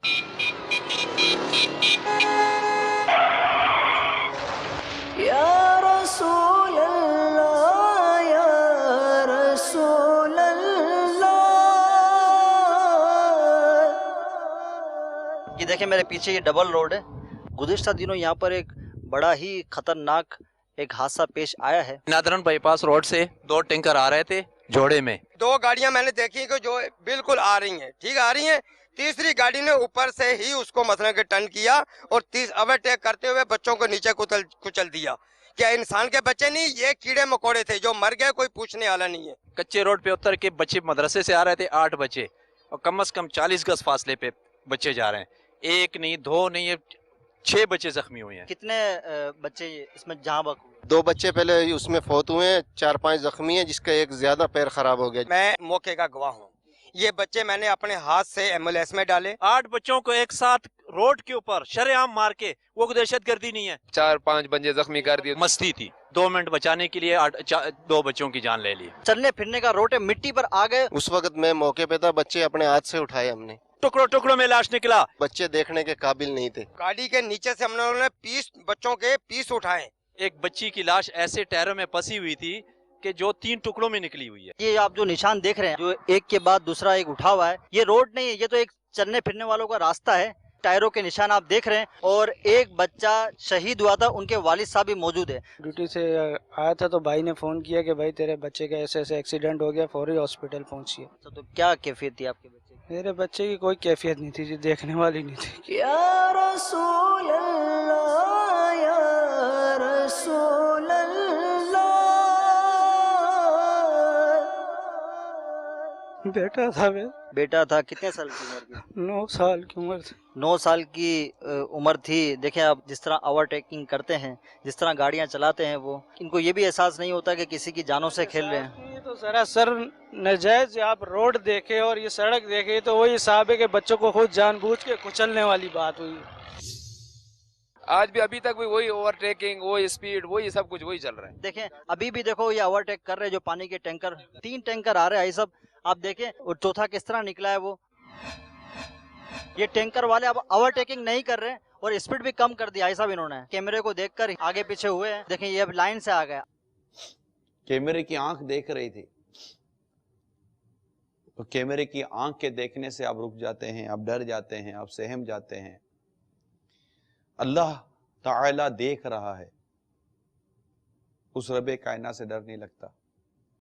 یا رسول اللہ یا رسول اللہ. یہ دیکھیں میرے پیچھے یہ ڈبل روڈ ہے. گزشتہ دنوں یہاں پر ایک بڑا ہی خطرناک ایک حادثہ پیش آیا ہے. نادرن بائی پاس روڈ سے 2 ٹینکر آ رہے تھے جوڑے میں. 2 گاڑیاں میں نے دیکھی کہ جو بالکل آ رہی ہیں، ٹھیک آ رہی ہیں. تیسری گاڑی نے اوپر سے ہی اس کو مثلا کہ ٹرن کیا اور اوورٹیک کرتے ہوئے بچوں کو نیچے کچل دیا. کیا انسان کے بچے نہیں، یہ کیڑے مکوڑے تھے جو مر گئے، کوئی پوچھنے والا نہیں ہے. کچے روڈ پہ اتر کے بچے مدرسے سے آ رہے تھے 8 بچے، اور کم از کم 40 گز فاصلے پہ بچے جا رہے ہیں. 1 نہیں 2 نہیں 6 بچے زخمی ہوئے ہیں. کتنے بچے اس میں جہاں بک؟ 2 بچے پہلے اس میں فوت ہوئے ہیں، 4-5 زخمی ہیں، جس کا ایک زیادہ پیر خراب ہو گیا. میں موقع کا گواہ ہوں. یہ بچے میں نے اپنے ہاتھ سے ایمبولینس میں ڈالے. 8 بچوں کو ایک ساتھ روڈ کے اوپر شرعام مار کے، وہ کوئی دہشت گردی نہیں ہے. 4-5 بندے زخمی کر دیے. مستی تھی، 2 منٹ بچانے کے لیے 2 بچوں کی جان لے لی. چلنے پھرنے کا روٹ ہے، مٹی پر آ گئے. اس وقت میں موقع پہ تھا، بچے اپنے ہاتھ سے اٹھائے ہم نے. ٹکڑوں ٹکڑوں میں لاش نکلا. بچے دیکھنے کے قابل نہیں تھے. گاڑی کے نیچے سے ہم نے بچوں کے پیس اٹھائے. ایک بچی کی لاش ایسے ٹائروں میں پسی ہوئی تھی کہ جو 3 ٹکڑوں میں نکلی ہوئی ہے. یہ آپ جو نشان دیکھ رہے ہیں، جو ایک کے بعد دوسرا ایک اٹھا ہوا ہے، یہ روڈ نہیں ہے، یہ تو ایک چلنے پھرنے والوں کا راستہ ہے. ٹائروں کے نشان آپ دیکھ رہے ہیں، اور ایک بچہ شہید ہوا تھا، ان کے والد صاحب بھی موجود ہے. ڈیوٹی سے آیا تھا تو بھائی نے فون کیا کہ بھائی تیرے بچے کا ایسے ایسے ایکسیڈنٹ ہو گیا، فوری ہاسپٹل پہنچیے. تو کیا کیفیت تھی آپ کے بچے کی؟ میرے بچے کی کوئی کیفیت نہیں تھی جی، دیکھنے والی نہیں تھی. یا رسول اللہ یا رسول اللہ. بیٹا تھا بیٹا تھا. کتنے سال کی عمر کی؟ 9 سال کی عمر تھی. 9 سال کی عمر تھی. دیکھیں آپ جس طرح اوورٹیکنگ کرتے ہیں، جس طرح گاڑیاں چلاتے ہیں، وہ ان کو یہ بھی احساس نہیں ہوتا کہ کسی کی جانوں سے کھیل رہے ہیں. یہ تو سراسر ناجائز. آپ روڈ دیکھے اور یہ سڑک دیکھے تو وہی حساب ہے کہ بچوں کو خود جان بوجھ کے کچلنے والی بات ہوئی. آج بھی ابھی تک بھی وہی اوورٹیکنگ، وہی اسپیڈ، وہی سب کچھ وہی چل رہا ہے. دیکھیں ابھی بھی دیکھو یہ اوورٹیک کر رہے جو پانی کے ٹینکر، 3 ٹینکر آ رہے ہیں سب. آپ دیکھیں اور چوتھا کس طرح نکلا ہے. وہ یہ ٹینکر والے اب اوورٹیکنگ نہیں کر رہے اور اسپیڈ بھی کم کر دیا صاحب انہوں نے. کیمرے کو دیکھ کر آگے پیچھے ہوئے ہیں. دیکھیں یہ اب لائن سے آ گیا. کیمرے کی آنکھ دیکھ رہی تھی، تو کیمرے کی آنکھ کے دیکھنے سے آپ رک جاتے ہیں، آپ ڈر جاتے ہیں، آپ سہم جاتے ہیں. اللہ تعالی دیکھ رہا ہے، اس رب کائنات سے ڈر نہیں لگتا.